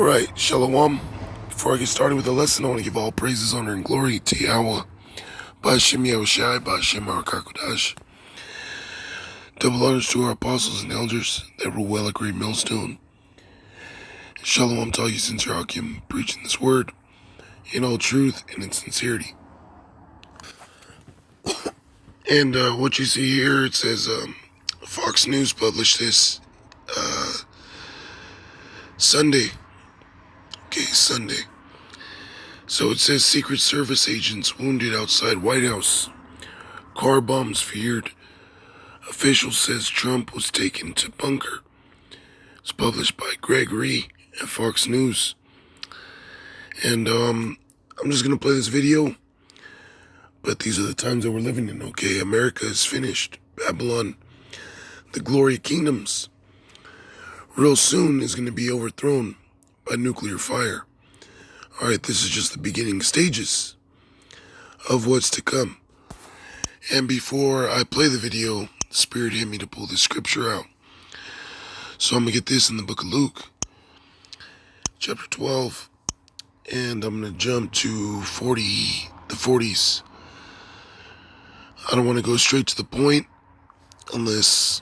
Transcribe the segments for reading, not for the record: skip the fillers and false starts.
Alright, Shalom. Before I get started with the lesson, I want to give all praises, honor, and glory to Yahweh, Ba'ashem Yahushai, Ba'ashem Arakakodash. Double honors to our apostles and elders that rule well at Great Millstone. And Shalom to all you sincere Hakim, preaching this word in all truth and in sincerity. And what you see here, it says Fox News published this Sunday. Okay, Sunday. So it says Secret Service agents wounded outside White House. Car bombs feared. Official says Trump was taken to bunker. It's published by Gregory at Fox News. And I'm just going to play this video. But these are the times that we're living in, okay? America is finished. Babylon, the glory of kingdoms, real soon is going to be overthrown by nuclear fire. All right, this is just the beginning stages of what's to come. And before I play the video, the Spirit hit me to pull the scripture out. So I'm going to get this in the book of Luke, chapter 12, and I'm going to jump to the 40s. I don't want to go straight to the point unless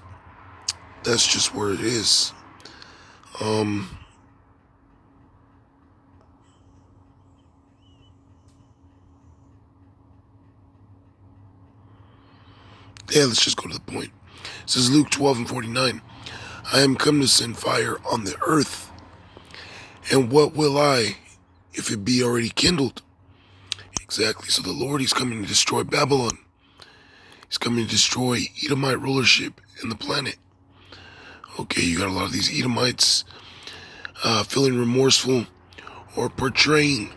that's just where it is. Yeah, let's just go to the point. It says Luke 12:49. I am come to send fire on the earth. And what will I if it be already kindled? Exactly. So the Lord, he's coming to destroy Babylon. He's coming to destroy Edomite rulership in the planet. Okay, you got a lot of these Edomites feeling remorseful or portraying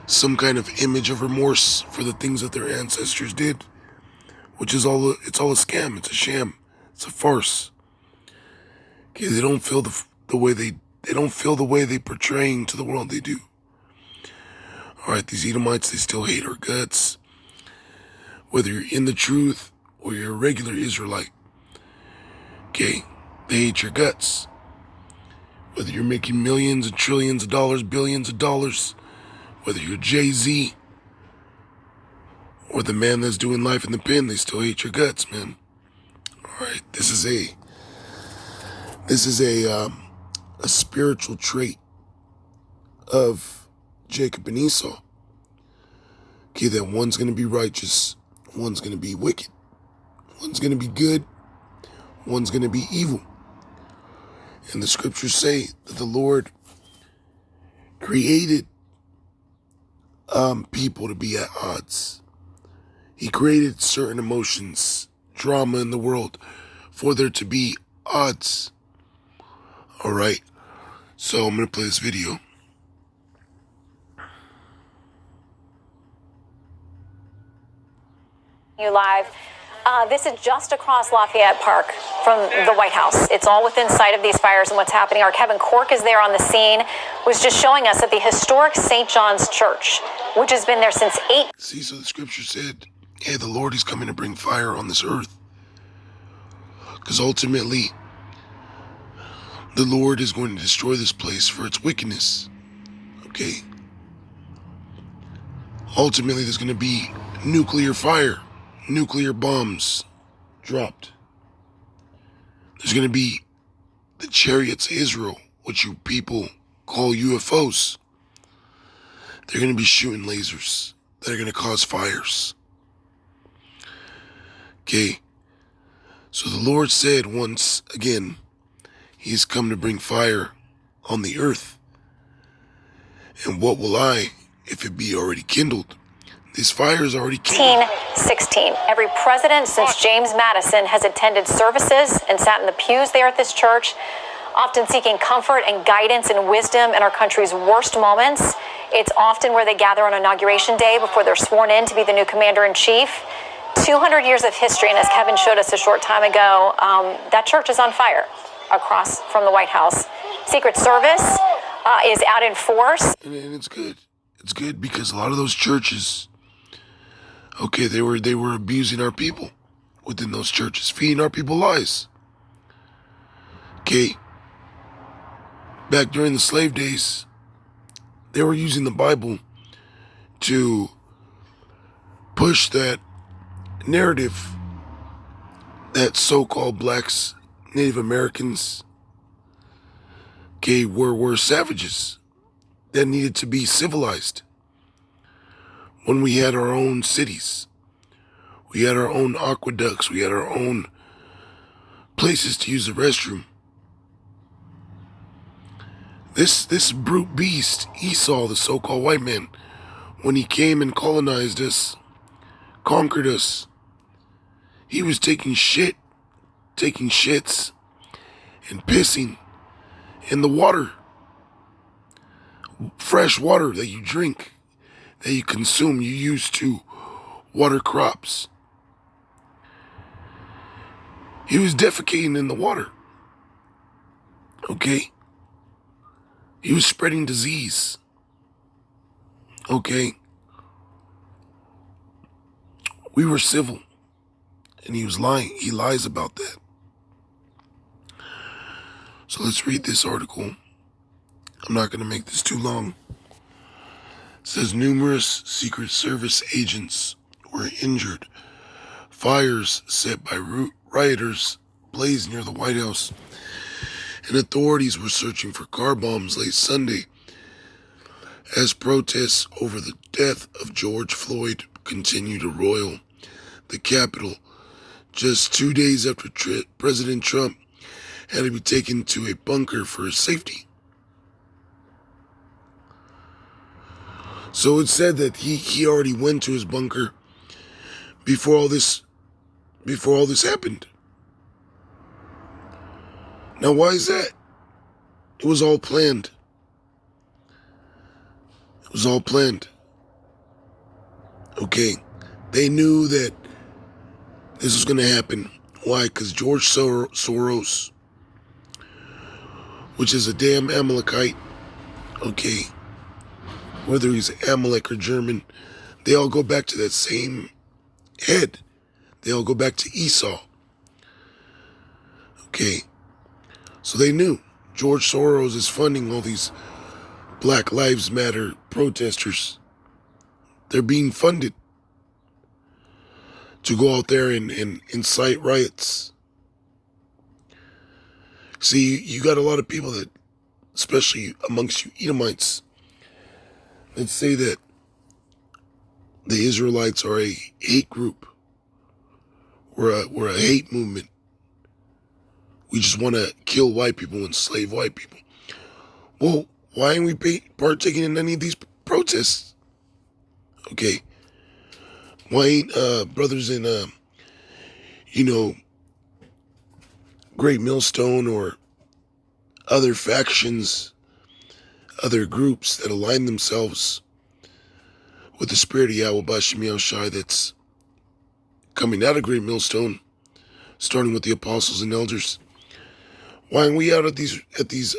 some kind of image of remorse for the things that their ancestors did, which is it's all a scam. It's a sham. It's a farce. Okay, they don't feel the way they don't feel the way they portraying to the world they do. All right, these Edomites, they still hate our guts. Whether you're in the truth or you're a regular Israelite, okay, they hate your guts. Whether you're making millions and trillions of dollars, billions of dollars, whether you're Jay-Z or the man that's doing life in the pen, they still hate your guts, man. All right, this is a spiritual trait of Jacob and Esau. Okay, that one's going to be righteous, one's going to be wicked, one's going to be good, one's going to be evil. And the scriptures say that the Lord created people to be at odds. He created certain emotions, drama in the world, for there to be odds. All right, so I'm going to play this video. You live. This is just across Lafayette Park from the White House. It's all within sight of these fires and what's happening. Our Kevin Cork is there on the scene, was just showing us that the historic St. John's Church, which has been there since See, so the scripture said, hey, the Lord is coming to bring fire on this earth. Because ultimately, the Lord is going to destroy this place for its wickedness. Okay? Ultimately, there's going to be nuclear fire. Nuclear bombs dropped. There's going to be the chariots of Israel, which you people call UFOs. They're going to be shooting lasers that are going to cause fires. Okay. So the Lord said once again, he has come to bring fire on the earth. And what will I if it be already kindled? This fire is already kindled. 1916. Every president since James Madison has attended services and sat in the pews there at this church, often seeking comfort and guidance and wisdom in our country's worst moments. It's often where they gather on Inauguration Day before they're sworn in to be the new commander-in-chief. 200 years of history, and as Kevin showed us a short time ago, that church is on fire across from the White House. Secret Service is out in force. And it's good. It's good because a lot of those churches, okay, they were abusing our people within those churches, feeding our people lies. Okay. back during the slave days, they were using the Bible to push that narrative that so-called blacks, Native Americans, were savages that needed to be civilized. When we had our own cities, we had our own aqueducts, we had our own places to use the restroom. This brute beast, Esau, the so-called white man, when he came and colonized us, conquered us, he was taking shits, and pissing in the water. Fresh water that you drink, that you consume, you use to water crops. He was defecating in the water. Okay? He was spreading disease. Okay? We were civil. And he was lying. He lies about that. So let's read this article. I'm not going to make this too long. It says numerous Secret Service agents were injured. Fires set by rioters blazed near the White House. And authorities were searching for car bombs late Sunday as protests over the death of George Floyd continue to roil the Capitol just 2 days after President Trump had to be taken to a bunker for his safety. So it's said that he already went to his bunker before all this happened. Now, why is that? It was all planned. It was all planned. Okay, they knew that this was going to happen. Why? Because George Soros, which is a damn Amalekite, okay, whether he's Amalek or German, they all go back to that same head. They all go back to Esau. Okay, so they knew George Soros is funding all these Black Lives Matter protesters. They're being funded to go out there and incite riots. See, you got a lot of people that, especially amongst you Edomites, that say that the Israelites are a hate group. We're a hate movement. We just want to kill white people, enslave white people. Well, why ain't we partaking in any of these protests? Okay. Why ain't brothers in, Great Millstone or other factions, other groups that align themselves with the spirit of Yahweh Bashem Yahushai that's coming out of Great Millstone, starting with the apostles and elders? Why aren't we out at these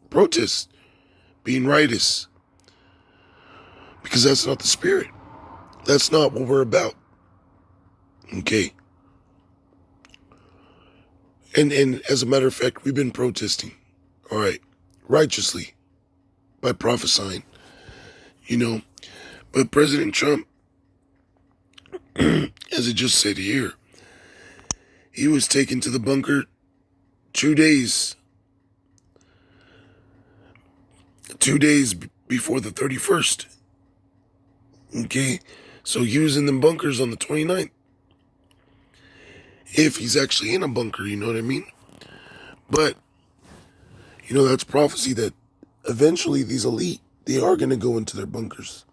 protests, being riotous? Because that's not the spirit. That's not what we're about. Okay. And as a matter of fact, we've been protesting, all right, righteously, by prophesying, But President Trump, as it just said here, he was taken to the bunker 2 days before the 31st. Okay, so he was in the bunkers on the 29th. If he's actually in a bunker, you know what I mean? But, that's prophecy that eventually these elite, they are going to go into their bunkers.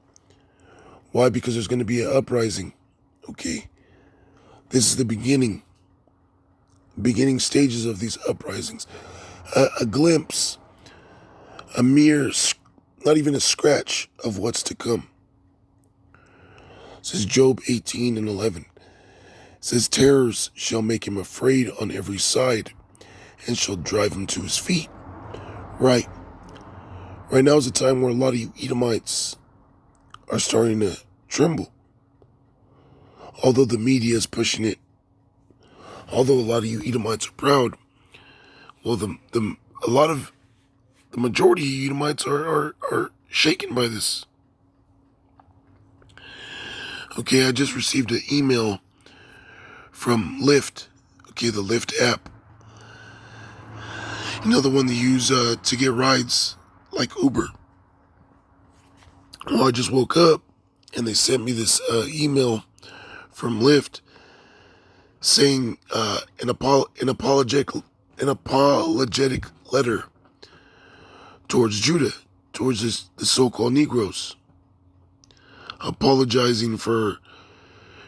Why? Because there's going to be an uprising. Okay, this is the beginning stages of these uprisings. A glimpse, a mere, not even a scratch of what's to come. It says Job 18:11. It says, terrors shall make him afraid on every side and shall drive him to his feet. Right. Right now is a time where a lot of you Edomites are starting to tremble. Although the media is pushing it, although a lot of you Edomites are proud, well, a lot of the majority of Edomites are shaken by this. Okay, I just received an email from Lyft. Okay, the Lyft app. You know, the one they use to get rides like Uber. Well, I just woke up and they sent me this email from Lyft saying an apologetic letter towards Judah, towards the so-called Negroes, apologizing for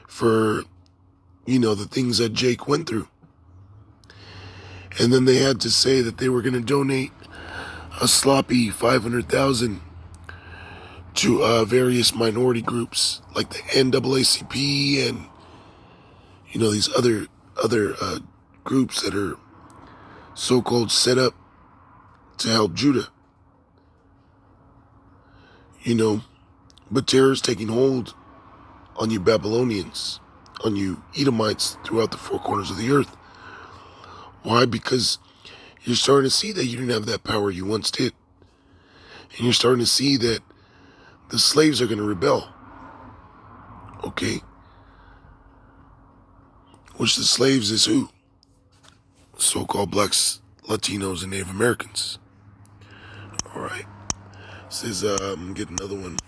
the things that Jake went through. And then they had to say that they were going to donate a sloppy $500,000 to various minority groups like the NAACP and these other groups that are so-called set up to help Judah. But terror is taking hold on you Babylonians, on you Edomites throughout the four corners of the earth. Why? Because you're starting to see that you didn't have that power you once did. And you're starting to see that the slaves are going to rebel. Okay? Which the slaves is who? So-called blacks, Latinos, and Native Americans. All right. This is, I'm getting another one.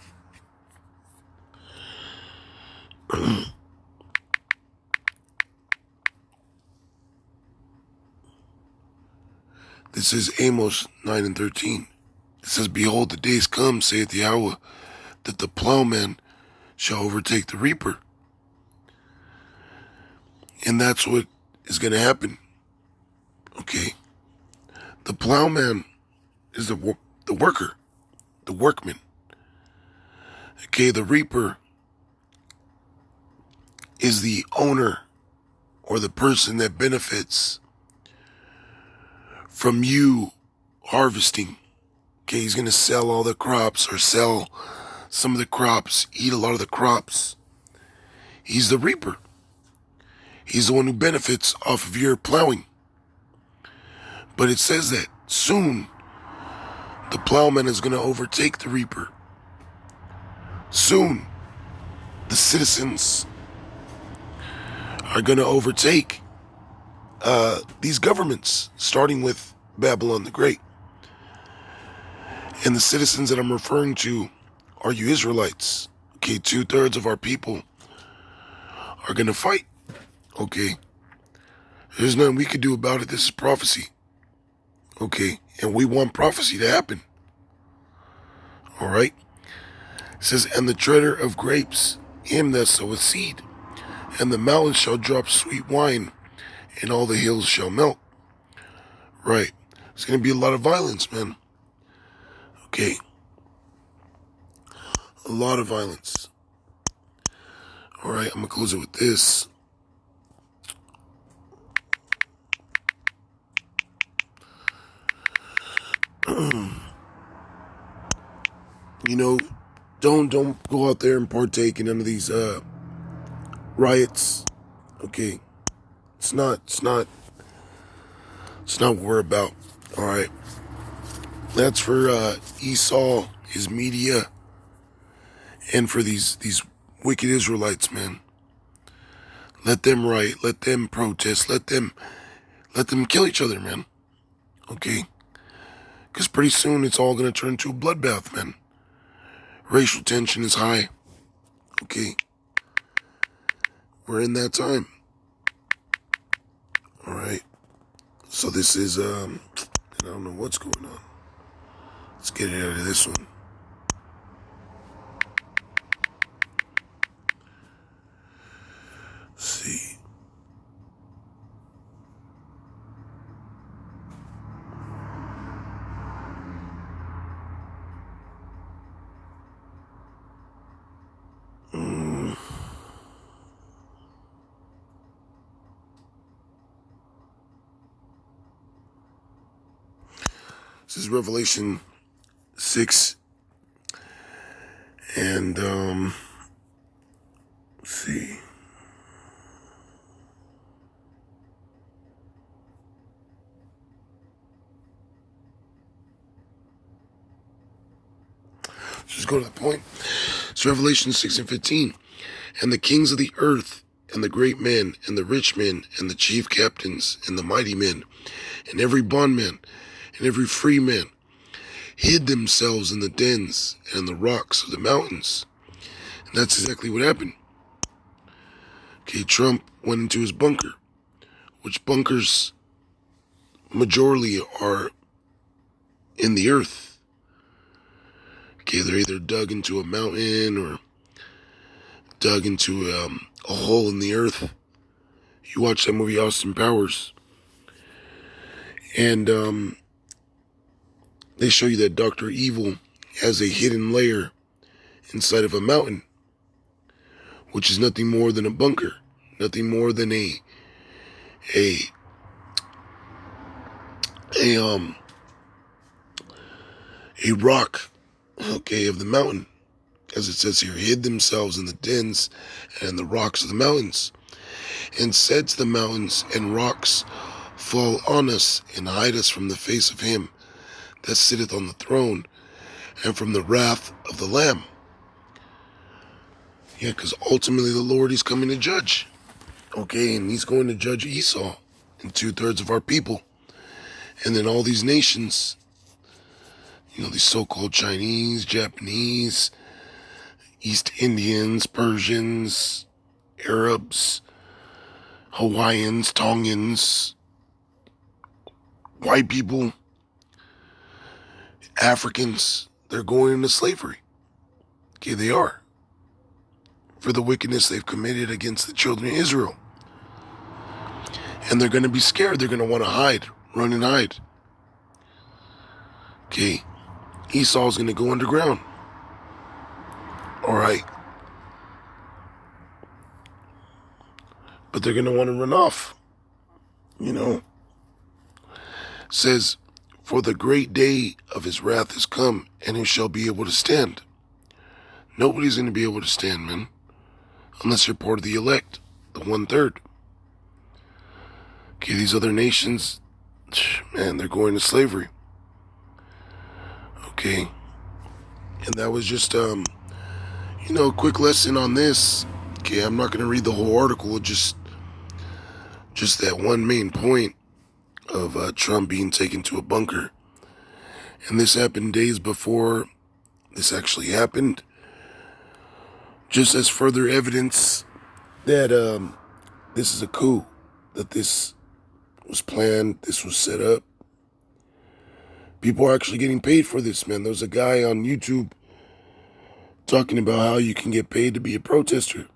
This is Amos 9:13. It says, "Behold, the days come, saith Yahweh, that the plowman shall overtake the reaper." And that's what is going to happen. Okay? The plowman is the worker, the workman. Okay, the reaper is the owner or the person that benefits from you harvesting. Okay, he's going to sell all the crops or sell some of the crops, eat a lot of the crops. He's the reaper. He's the one who benefits off of your plowing. But it says that soon the plowman is going to overtake the reaper. Soon the citizens are going to overtake these governments, starting with Babylon the Great. And the citizens that I'm referring to are you Israelites. Okay, 2/3 of our people are going to fight. Okay, there's nothing we could do about it. This is prophecy. Okay, and we want prophecy to happen. All right. It says, "And the treader of grapes, him that soweth seed, and the mountains shall drop sweet wine, and all the hills shall melt." Right. There's going to be a lot of violence, man. Okay. A lot of violence. All right, I'm going to close it with this. Don't go out there and partake in none of these riots. Okay. It's not what we're about. All right. That's for Esau, his media, and for these wicked Israelites, man. Let them riot, let them protest, let them kill each other, man. Okay? Because pretty soon it's all going to turn into a bloodbath, man. Racial tension is high. Okay? We're in that time. All right? So this is, I don't know what's going on. Let's get it out of this one. Let's see. This is Revelation 6. And, let's see. Just go to the point. It's Revelation 6:15. And the kings of the earth, and the great men, and the rich men, and the chief captains, and the mighty men, and every bondman, and every free man, hid themselves in the dens and in the rocks of the mountains. And that's exactly what happened. Okay, Trump went into his bunker, which bunkers majorly are in the earth. Okay, they're either dug into a mountain or dug into a hole in the earth. You watch that movie Austin Powers, and they show you that Dr. Evil has a hidden lair inside of a mountain, which is nothing more than a bunker, nothing more than a rock, okay, of the mountain. As it says here, hid themselves in the dens and in the rocks of the mountains, and said to the mountains and rocks, fall on us and hide us from the face of him that sitteth on the throne and from the wrath of the Lamb. Yeah, because ultimately the Lord is coming to judge. Okay, and he's going to judge Esau and 2/3 of our people. And then all these nations, these so-called Chinese, Japanese, East Indians, Persians, Arabs, Hawaiians, Tongans, white people, Africans, they're going into slavery. Okay, they are. For the wickedness they've committed against the children of Israel. And they're going to be scared. They're going to want to hide, run and hide. Okay, Esau's going to go underground. All right. But they're going to want to run off. Says, for the great day of his wrath is come, and who shall be able to stand? Nobody's going to be able to stand, man. Unless you're part of the elect, the 1/3. Okay, these other nations, man, they're going to slavery. Okay. And that was just, a quick lesson on this. Okay, I'm not going to read the whole article, just that one main point of Trump being taken to a bunker. And this happened days before this actually happened. Just as further evidence that this is a coup, that this was planned, this was set up. People are actually getting paid for this, man. There's a guy on YouTube talking about how you can get paid to be a protester.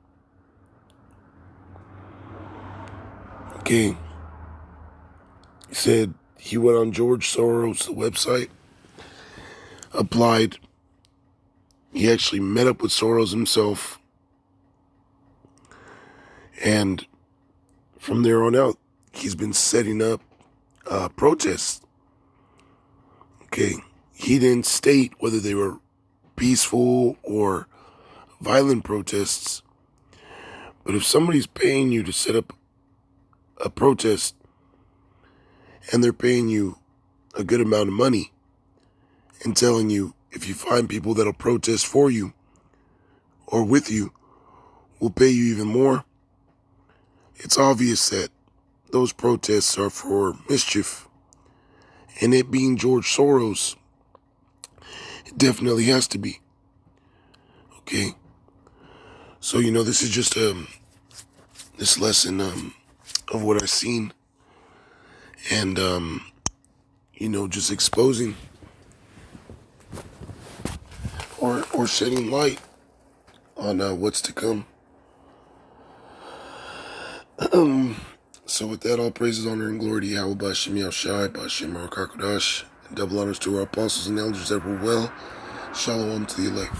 Okay. He said he went on George Soros, the website, applied. He actually met up with Soros himself. And from there on out, he's been setting up protests. Okay. He didn't state whether they were peaceful or violent protests. But if somebody's paying you to set up a protest and they're paying you a good amount of money and telling you if you find people that'll protest for you or with you, we'll pay you even more, it's obvious that those protests are for mischief. And it being George Soros, it definitely has to be. Okay? So, this is just this lesson of what I've seen. And, just exposing or shedding light on what's to come. So with that, all praises, honor, and glory to Yahweh, B'Hashem Yahushai, B'Hashem Baruch HaKodesh, and double honors to our apostles and elders that were well. Shalom to the elect.